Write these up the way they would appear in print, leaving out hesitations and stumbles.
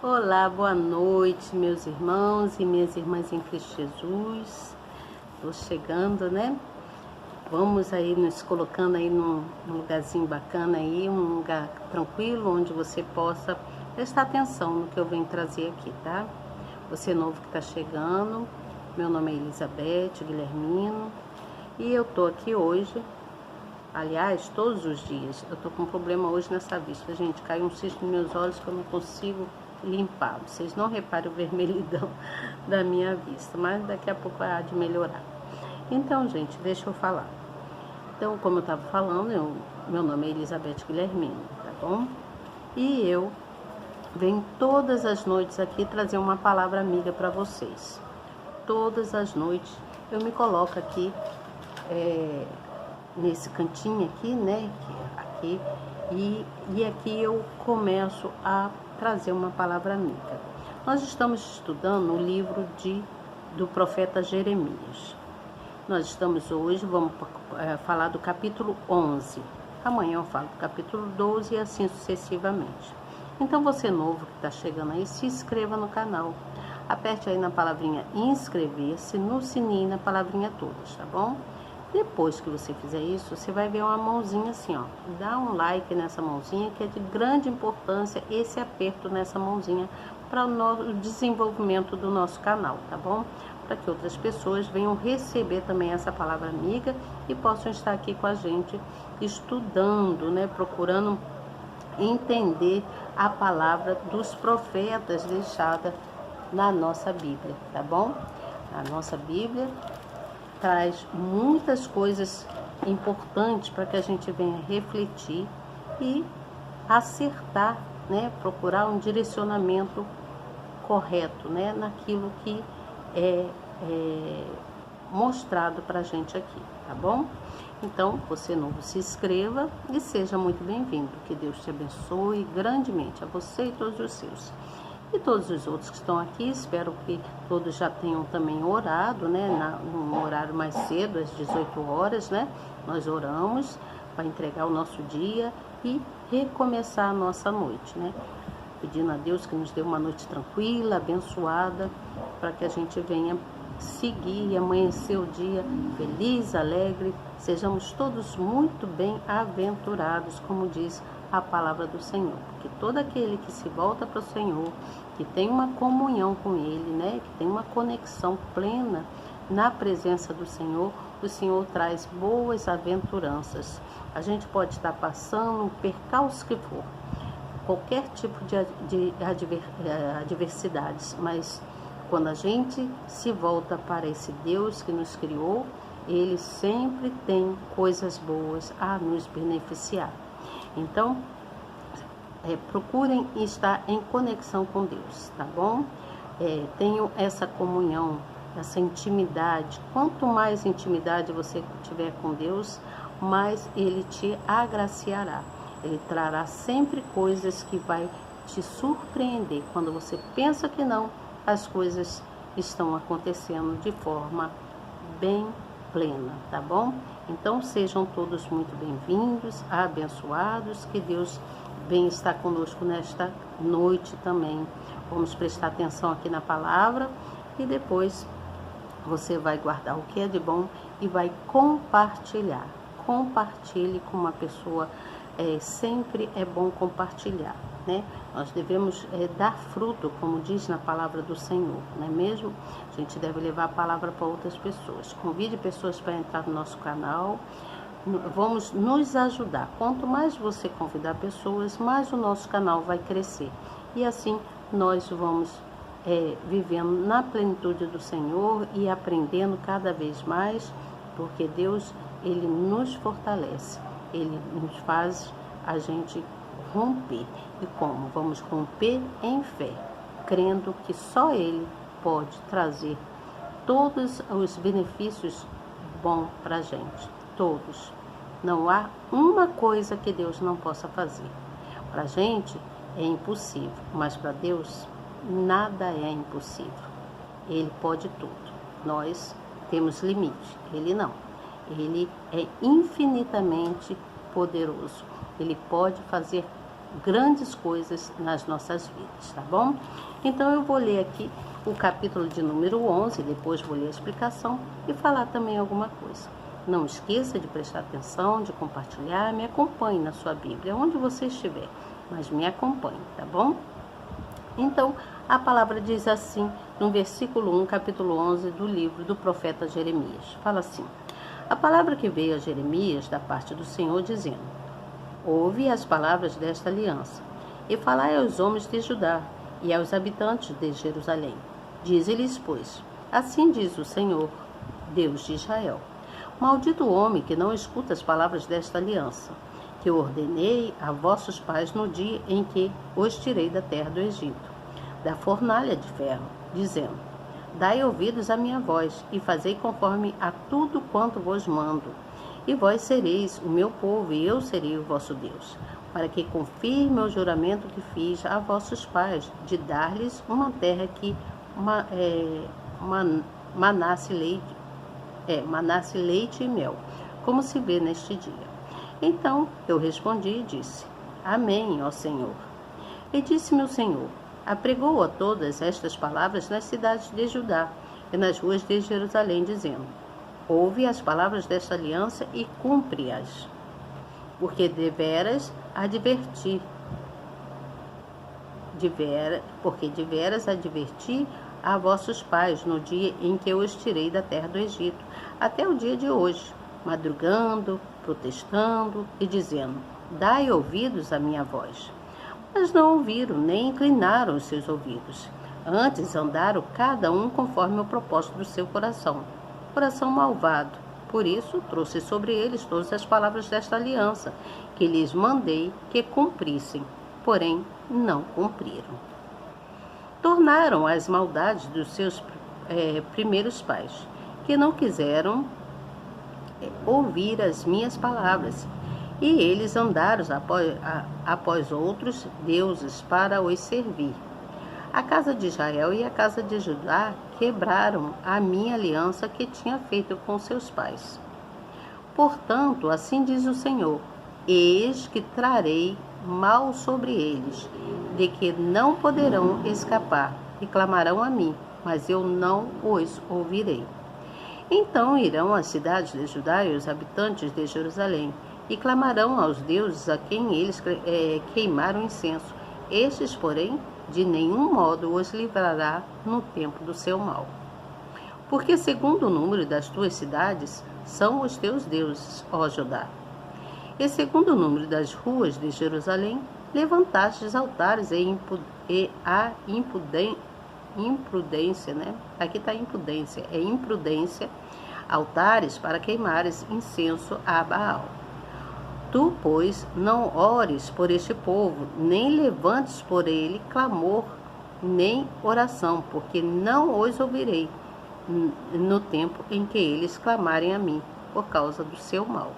Olá, boa noite, meus irmãos e minhas irmãs em Cristo Jesus. Estou chegando, né? Vamos aí nos colocando aí num lugarzinho bacana aí, um lugar tranquilo, onde você possa prestar atenção no que eu venho trazer aqui, tá? Você novo que está chegando, meu nome é Elizabeth Guilhermino e eu tô aqui hoje. Aliás, todos os dias. Eu tô com um problema hoje nessa vista, gente. Caiu um cisco nos meus olhos que eu não consigo limpar. Vocês não reparem o vermelhidão da minha vista, mas daqui a pouco há de melhorar. Então, gente, deixa eu falar. Então, como eu estava falando, meu nome é Elizabeth Guilhermino, tá bom? E eu venho todas as noites aqui trazer uma palavra amiga para vocês. Todas as noites eu me coloco aqui nesse cantinho aqui, né? Aqui, e aqui eu começo a trazer uma palavra amiga. Nós estamos estudando o livro do profeta Jeremias. Nós estamos hoje, vamos falar do capítulo 11. Amanhã eu falo do capítulo 12 e assim sucessivamente. Então você novo que está chegando aí, se inscreva no canal. Aperte aí na palavrinha inscrever-se, no sininho, na palavrinha todas, tá bom? Depois que você fizer isso, você vai ver uma mãozinha assim, ó. Dá um like nessa mãozinha, que é de grande importância esse aperto nessa mãozinha para o desenvolvimento do nosso canal, tá bom? Para que outras pessoas venham receber também essa palavra amiga e possam estar aqui com a gente estudando, né? Procurando entender a palavra dos profetas deixada na nossa Bíblia, tá bom? A nossa Bíblia traz muitas coisas importantes para que a gente venha refletir e acertar, né? Procurar um direcionamento correto, né? Naquilo que é mostrado para a gente aqui, tá bom? Então, você novo, se inscreva e seja muito bem-vindo. Que Deus te abençoe grandemente, a você e todos os seus. E todos os outros que estão aqui, espero que todos já tenham também orado, né? Num horário mais cedo, às 18 horas, né? Nós oramos para entregar o nosso dia e recomeçar a nossa noite, né? Pedindo a Deus que nos dê uma noite tranquila, abençoada, para que a gente venha seguir e amanhecer o dia feliz, alegre, sejamos todos muito bem-aventurados, como diz a palavra do Senhor, porque todo aquele que se volta para o Senhor, que tem uma comunhão com Ele, né, que tem uma conexão plena na presença do Senhor, o Senhor traz boas aventuranças. A gente pode estar passando um percalço que for, qualquer tipo de adversidades, mas quando a gente se volta para esse Deus que nos criou, Ele sempre tem coisas boas a nos beneficiar. Então, procurem estar em conexão com Deus, tá bom? Tenham essa comunhão, essa intimidade. Quanto mais intimidade você tiver com Deus, mais Ele te agraciará. Ele trará sempre coisas que vai te surpreender. Quando você pensa que não, as coisas estão acontecendo de forma bem plena, tá bom? Então sejam todos muito bem-vindos, abençoados, que Deus venha estar conosco nesta noite também. Vamos prestar atenção aqui na palavra e depois você vai guardar o que é de bom e vai compartilhar. Compartilhe com uma pessoa, sempre é bom compartilhar, né? Nós devemos dar fruto, como diz na palavra do Senhor, não é mesmo? A gente deve levar a palavra para outras pessoas. Convide pessoas para entrar no nosso canal. Vamos nos ajudar. Quanto mais você convidar pessoas, mais o nosso canal vai crescer. E assim nós vamos vivendo na plenitude do Senhor e aprendendo cada vez mais, porque Deus, Ele nos fortalece. Ele nos faz a gente romper. E como? Vamos romper em fé, crendo que só Ele pode trazer todos os benefícios bons para a gente. Todos. Não há uma coisa que Deus não possa fazer. Para a gente é impossível, mas para Deus nada é impossível. Ele pode tudo. Nós temos limite, Ele não. Ele é infinitamente poderoso. Ele pode fazer grandes coisas nas nossas vidas, tá bom? Então eu vou ler aqui o capítulo de número 11, depois vou ler a explicação e falar também alguma coisa. Não esqueça de prestar atenção, de compartilhar, me acompanhe na sua Bíblia, onde você estiver, mas me acompanhe, tá bom? Então, a palavra diz assim, no versículo 1, capítulo 11 do livro do profeta Jeremias. Fala assim: a palavra que veio a Jeremias da parte do Senhor, dizendo: ouve as palavras desta aliança, e falai aos homens de Judá e aos habitantes de Jerusalém. Dize-lhes, pois, assim diz o Senhor, Deus de Israel: maldito o homem que não escuta as palavras desta aliança, que eu ordenei a vossos pais no dia em que os tirei da terra do Egito, da fornalha de ferro, dizendo: dai ouvidos à minha voz, e fazei conforme a tudo quanto vos mando. E vós sereis o meu povo, e eu serei o vosso Deus, para que confirme o juramento que fiz a vossos pais, de dar-lhes uma terra que manasse leite e mel, como se vê neste dia. Então eu respondi e disse: amém, ó Senhor. E disse-me o Senhor: apregou a todas estas palavras nas cidades de Judá e nas ruas de Jerusalém, dizendo: ouve as palavras desta aliança e cumpre-as, porque deveras adverti a vossos pais no dia em que eu os tirei da terra do Egito, até o dia de hoje, madrugando, protestando e dizendo: dai ouvidos à minha voz. Mas não ouviram, nem inclinaram os seus ouvidos. Antes andaram cada um conforme o propósito do seu coração malvado. Por isso trouxe sobre eles todas as palavras desta aliança, que lhes mandei que cumprissem, porém não cumpriram. Tornaram as maldades dos seus primeiros pais, que não quiseram ouvir as minhas palavras, e eles andaram após outros deuses para os servir. A casa de Israel e a casa de Judá quebraram a minha aliança que tinha feito com seus pais. Portanto, assim diz o Senhor: eis que trarei mal sobre eles, de que não poderão escapar, e clamarão a mim, mas eu não os ouvirei. Então irão às cidades de Judá e os habitantes de Jerusalém, e clamarão aos deuses a quem eles queimaram incenso. Estes, porém, de nenhum modo os livrará no tempo do seu mal. Porque segundo o número das tuas cidades são os teus deuses, ó Judá. E segundo o número das ruas de Jerusalém, levantastes altares e a imprudência, né? Aqui está imprudência, é imprudência, altares para queimares incenso a Baal. Tu, pois, não ores por este povo, nem levantes por ele clamor, nem oração, porque não os ouvirei no tempo em que eles clamarem a mim, por causa do seu mal.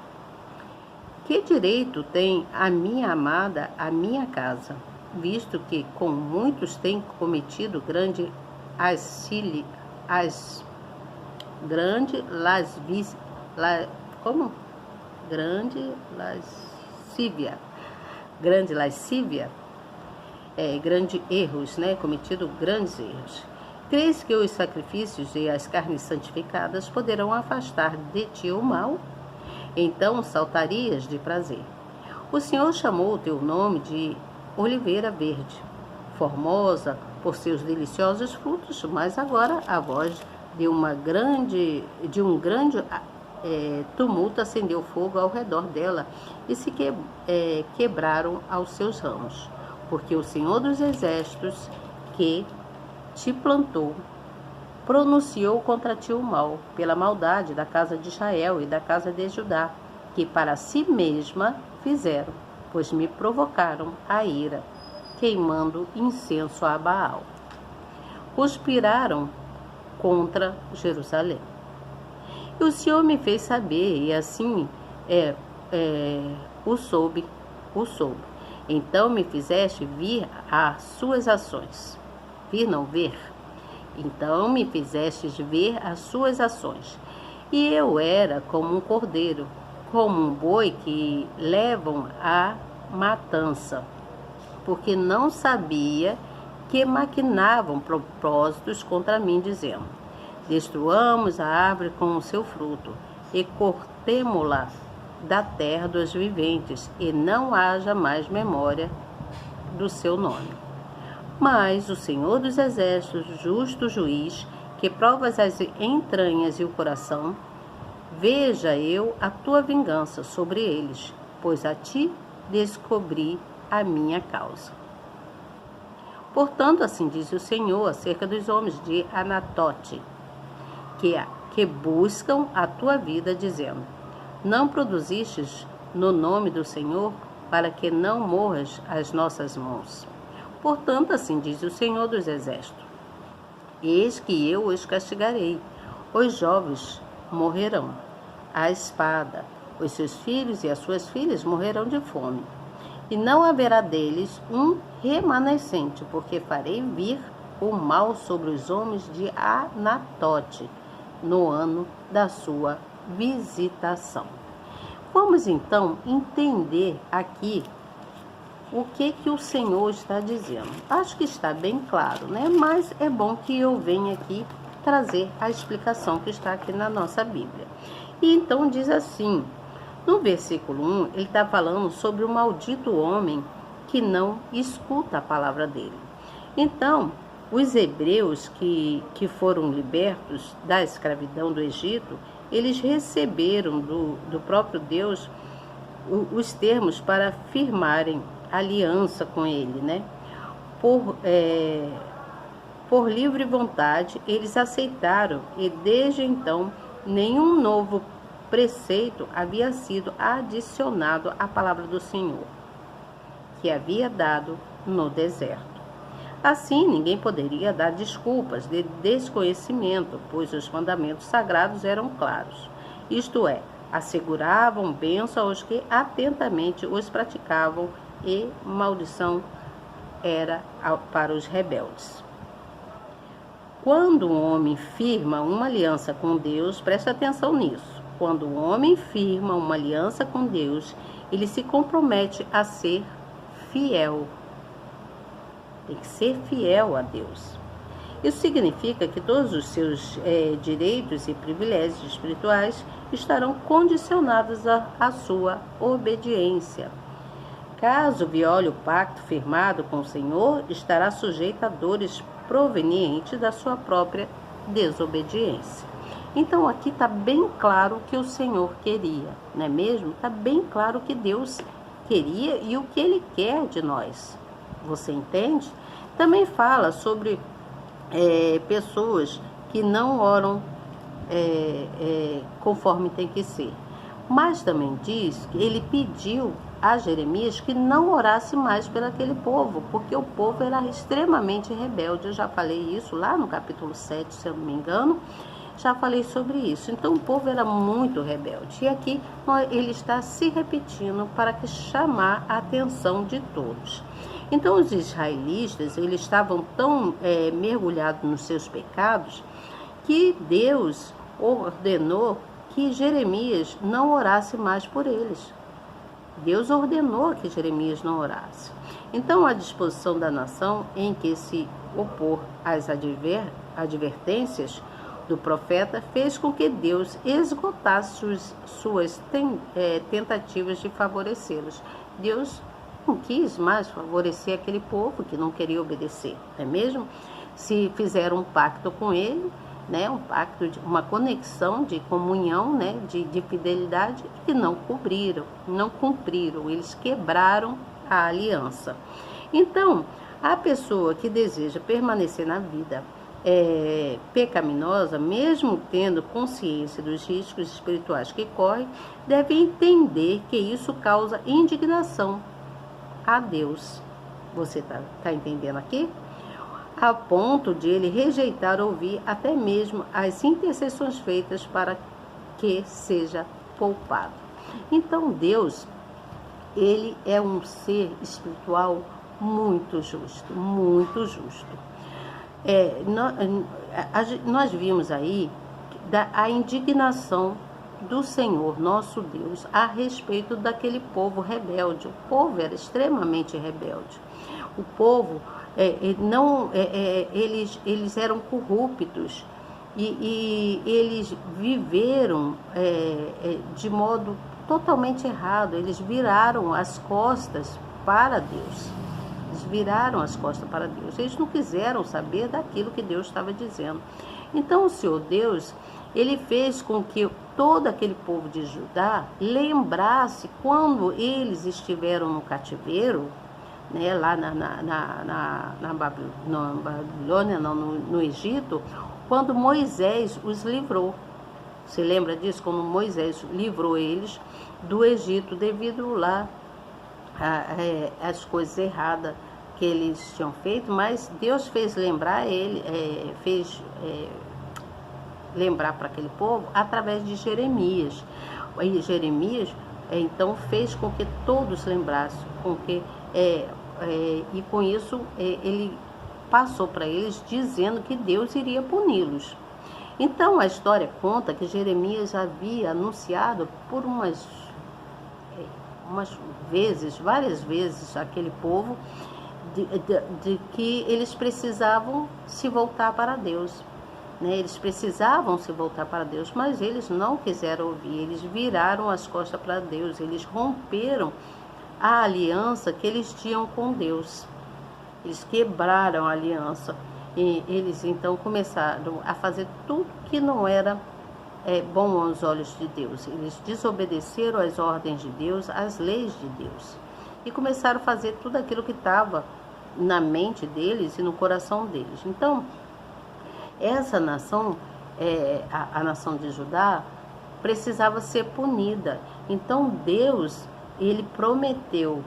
Que direito tem a minha amada a minha casa, visto que com muitos tem cometido grande lascívia, grandes erros, né? Cometido grandes erros. Crês que os sacrifícios e as carnes santificadas poderão afastar de ti o mal? Então saltarias de prazer. O Senhor chamou o teu nome de oliveira verde, formosa por seus deliciosos frutos, mas agora a voz de um grande tumulto acendeu fogo ao redor dela e se quebraram aos seus ramos. Porque o Senhor dos Exércitos, que te plantou, pronunciou contra ti o mal, pela maldade da casa de Israel e da casa de Judá, que para si mesma fizeram, pois me provocaram a ira, queimando incenso a Baal. Conspiraram contra Jerusalém. E o Senhor me fez saber, e assim o soube. Então me fizeste vir as suas ações. Ver. Então me fizestes ver as suas ações. E eu era como um cordeiro, como um boi que levam à matança. porque não sabia que maquinavam propósitos contra mim, dizendo: destruamos a árvore com o seu fruto, e cortemo-la da terra dos viventes, e não haja mais memória do seu nome. Mas o Senhor dos Exércitos, justo juiz, que provas as entranhas e o coração, veja eu a tua vingança sobre eles, pois a ti descobri a minha causa. Portanto, assim diz o Senhor acerca dos homens de Anatote, que buscam a tua vida, dizendo: não produzistes no nome do Senhor, para que não morras às nossas mãos. Portanto, assim diz o Senhor dos Exércitos: eis que eu os castigarei, os jovens morrerão à espada, os seus filhos e as suas filhas morrerão de fome, e não haverá deles um remanescente, porque farei vir o mal sobre os homens de Anatote, no ano da sua visitação. Vamos então entender aqui o que o Senhor está dizendo. Acho que está bem claro, né? Mas é bom que eu venha aqui trazer a explicação que está aqui na nossa Bíblia. E então diz assim, no versículo 1, ele está falando sobre o maldito homem que não escuta a palavra dele. Então, os hebreus que foram libertos da escravidão do Egito, eles receberam do próprio Deus os termos para firmarem aliança com ele, né? Por livre vontade, eles aceitaram, e desde então nenhum novo preceito havia sido adicionado à palavra do Senhor, que havia dado no deserto. Assim, ninguém poderia dar desculpas de desconhecimento, pois os mandamentos sagrados eram claros. Isto é, asseguravam bênção aos que atentamente os praticavam, e maldição era para os rebeldes. Quando um homem firma uma aliança com Deus, presta atenção nisso. Quando o homem firma uma aliança com Deus, ele se compromete a ser fiel. Tem que ser fiel a Deus. Isso significa que todos os seus direitos e privilégios espirituais estarão condicionados à sua obediência. Caso viole o pacto firmado com o Senhor, estará sujeito a dores provenientes da sua própria desobediência. Então aqui está bem claro o que o Senhor queria, não é mesmo? Está bem claro o que Deus queria e o que Ele quer de nós. Você entende? Também fala sobre pessoas que não oram conforme tem que ser. Mas também diz que ele pediu a Jeremias que não orasse mais por aquele povo, porque o povo era extremamente rebelde. Eu já falei isso lá no capítulo 7, se eu não me engano, já falei sobre isso. Então o povo era muito rebelde. E aqui ele está se repetindo para que chamar a atenção de todos. Então os israelitas, eles estavam tão mergulhados nos seus pecados, que Deus ordenou que Jeremias não orasse mais por eles. Deus ordenou que Jeremias não orasse. Então, a disposição da nação em que se opor às advertências do profeta fez com que Deus esgotasse suas tentativas de favorecê-los. Deus não quis mais favorecer aquele povo que não queria obedecer, não é mesmo? Se fizeram um pacto com ele, né, um pacto, uma conexão de comunhão, né, de fidelidade, que não cumpriram, eles quebraram a aliança. Então, a pessoa que deseja permanecer na vida pecaminosa, mesmo tendo consciência dos riscos espirituais que corre, deve entender que isso causa indignação a Deus. Você está entendendo aqui? A ponto de ele rejeitar ouvir até mesmo as intercessões feitas para que seja poupado. Então Deus, ele é um ser espiritual muito justo, muito justo. Nós vimos aí a indignação do Senhor nosso Deus a respeito daquele povo rebelde. O povo era extremamente rebelde. O povo, eles eram corruptos e eles viveram de modo totalmente errado. Eles viraram as costas para Deus. Eles viraram as costas para Deus. Eles não quiseram saber daquilo que Deus estava dizendo. Então o Senhor Deus, ele fez com que todo aquele povo de Judá lembrasse quando eles estiveram no cativeiro, né, lá na Babilônia, não, no Egito, quando Moisés os livrou. Você lembra disso? Quando Moisés livrou eles do Egito devido lá às coisas erradas que eles tinham feito, mas Deus fez lembrar lembrar para aquele povo através de Jeremias. E Jeremias então fez com que todos lembrassem, e com isso ele passou para eles dizendo que Deus iria puni-los. Então a história conta que Jeremias havia anunciado por várias vezes aquele povo de que eles precisavam se voltar para Deus. Eles precisavam se voltar para Deus, mas eles não quiseram ouvir. Eles viraram as costas para Deus. Eles romperam a aliança que eles tinham com Deus. Eles quebraram a aliança. E eles então começaram a fazer tudo que não era bom aos olhos de Deus. Eles desobedeceram às ordens de Deus, às leis de Deus. E começaram a fazer tudo aquilo que estava na mente deles e no coração deles. Então, essa nação, a nação de Judá, precisava ser punida. Então Deus, ele prometeu,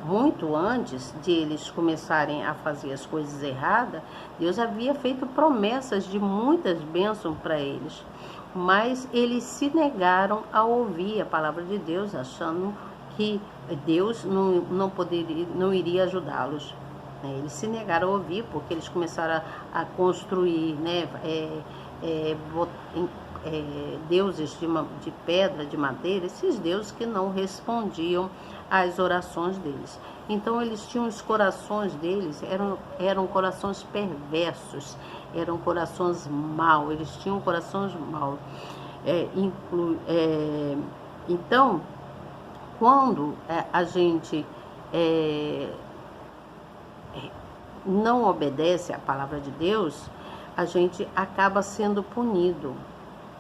muito antes de eles começarem a fazer as coisas erradas, Deus havia feito promessas de muitas bênçãos para eles. Mas eles se negaram a ouvir a palavra de Deus, achando que Deus não iria ajudá-los. Eles se negaram a ouvir porque eles começaram a construir, deuses de pedra, de madeira, esses deuses que não respondiam às orações deles. Então eles tinham os corações deles, eram corações perversos, eram corações maus, eles tinham corações maus. Então, quando a gente não obedece à palavra de Deus, a gente acaba sendo punido.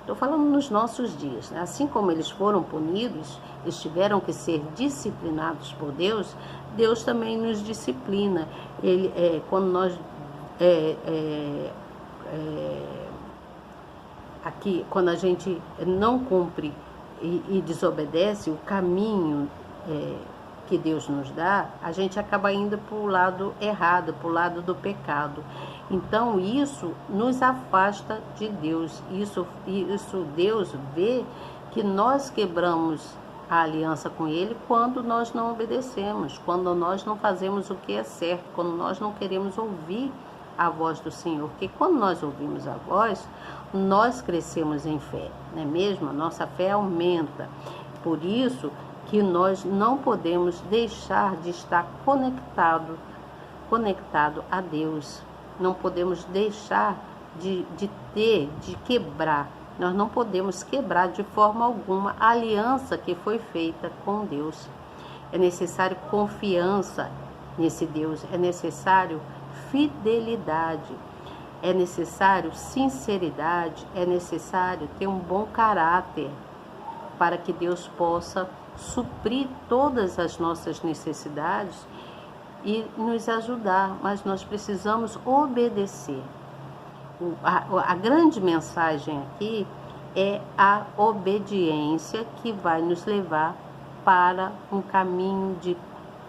Estou falando nos nossos dias, né? Assim como eles foram punidos, eles tiveram que ser disciplinados por Deus, Deus também nos disciplina. Quando nós quando a gente não cumpre e desobedece o caminho que Deus nos dá, a gente acaba indo para o lado errado, para o lado do pecado. Então isso nos afasta de Deus. Isso Deus vê que nós quebramos a aliança com Ele quando nós não obedecemos, quando nós não fazemos o que é certo, quando nós não queremos ouvir a voz do Senhor. Porque quando nós ouvimos a voz, nós crescemos em fé, não é mesmo? A nossa fé aumenta. Por isso que nós não podemos deixar de estar conectado a Deus. Não podemos deixar de quebrar. Nós não podemos quebrar de forma alguma a aliança que foi feita com Deus. É necessário confiança nesse Deus, é necessário fidelidade, é necessário sinceridade, é necessário ter um bom caráter para que Deus possa suprir todas as nossas necessidades e nos ajudar, mas nós precisamos obedecer. A grande mensagem aqui é a obediência que vai nos levar para um caminho de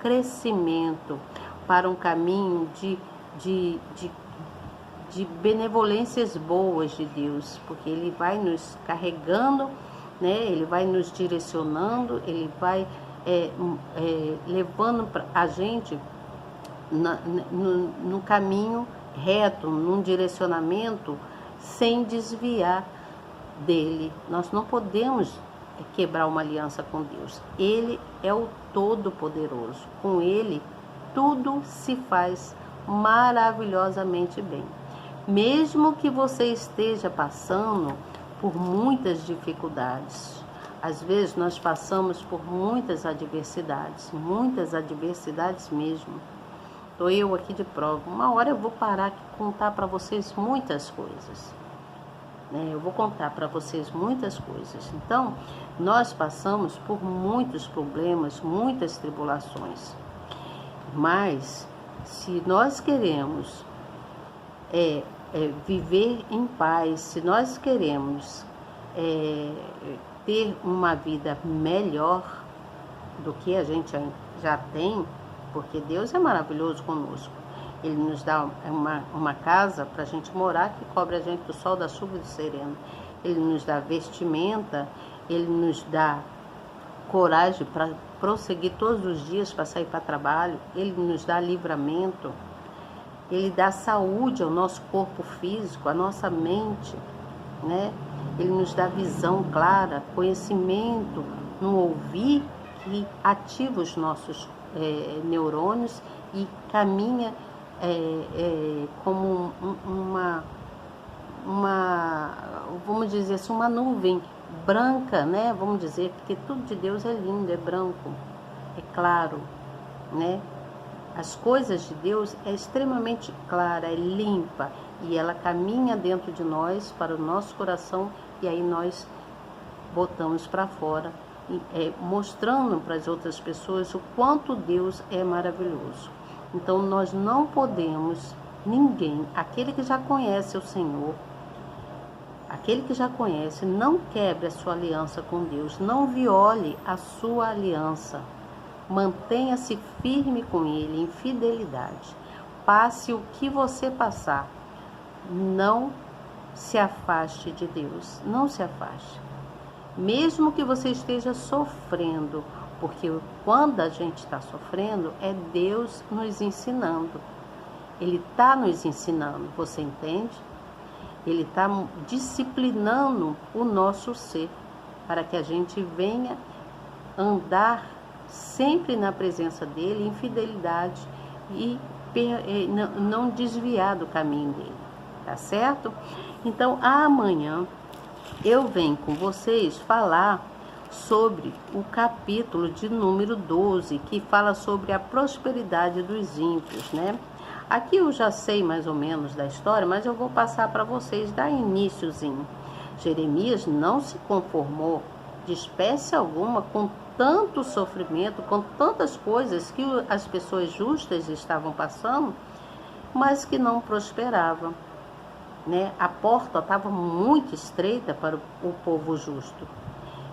crescimento, para um caminho de benevolências boas de Deus, porque Ele vai nos carregando, Ele vai nos direcionando, Ele vai levando a gente no caminho reto, num direcionamento, sem desviar dele. Nós não podemos quebrar uma aliança com Deus. Ele é o Todo-Poderoso. Com ele, tudo se faz maravilhosamente bem. Mesmo que você esteja passando por muitas dificuldades, às vezes nós passamos por muitas adversidades mesmo. Estou eu aqui de prova. Uma hora eu vou parar aqui e contar para vocês muitas coisas. Eu vou contar para vocês muitas coisas. Então, nós passamos por muitos problemas, muitas tribulações. Mas, se nós queremos viver em paz, se nós queremos ter uma vida melhor do que a gente já tem, porque Deus é maravilhoso conosco. Ele nos dá uma casa para a gente morar, que cobre a gente do sol, da chuva e do sereno. Ele nos dá vestimenta, ele nos dá coragem para prosseguir todos os dias para sair para trabalho. Ele nos dá livramento. Ele dá saúde ao nosso corpo físico, à nossa mente, né? Ele nos dá visão clara, conhecimento no ouvir, que ativa os nossos neurônios e caminha como vamos dizer assim, uma nuvem branca, né? Vamos dizer, porque tudo de Deus é lindo, é branco, é claro, né? As coisas de Deus é extremamente clara, é limpa, e ela caminha dentro de nós, para o nosso coração, e aí nós botamos para fora, mostrando para as outras pessoas o quanto Deus é maravilhoso. Então nós não podemos, ninguém, aquele que já conhece o Senhor, aquele que já conhece, não quebre a sua aliança com Deus, não viole a sua aliança. Mantenha-se firme com Ele em fidelidade. Passe o que você passar. Não se afaste de Deus. Não se afaste. Mesmo que você esteja sofrendo, porque quando a gente está sofrendo, é Deus nos ensinando. Ele está nos ensinando, você entende? Ele está disciplinando o nosso ser, para que a gente venha andar sempre na presença dele, em fidelidade, e não desviar do caminho dele, tá certo? Então, amanhã eu venho com vocês falar sobre o capítulo de número 12, que fala sobre a prosperidade dos ímpios, né? Aqui eu já sei mais ou menos da história, mas eu vou passar para vocês dar iniciozinho. Jeremias não se conformou de espécie alguma com tanto sofrimento, com tantas coisas que as pessoas justas estavam passando, mas que não prosperavam, né? A porta estava muito estreita para o povo justo.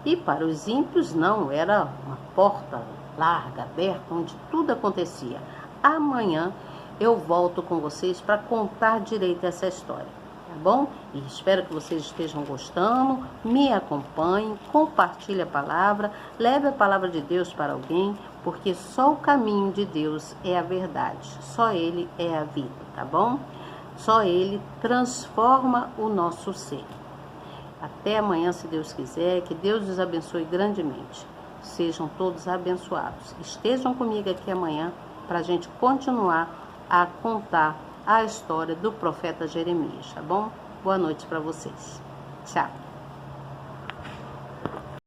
E para os ímpios não, era uma porta larga, aberta, onde tudo acontecia. Amanhã eu volto com vocês para contar direito essa história, tá bom? E espero que vocês estejam gostando, me acompanhem, compartilhe a palavra, leve a palavra de Deus para alguém, porque só o caminho de Deus é a verdade, só Ele é a vida, tá bom? Só Ele transforma o nosso ser. Até amanhã, se Deus quiser, que Deus os abençoe grandemente. Sejam todos abençoados. Estejam comigo aqui amanhã para a gente continuar a contar a história do profeta Jeremias, tá bom? Boa noite para vocês. Tchau.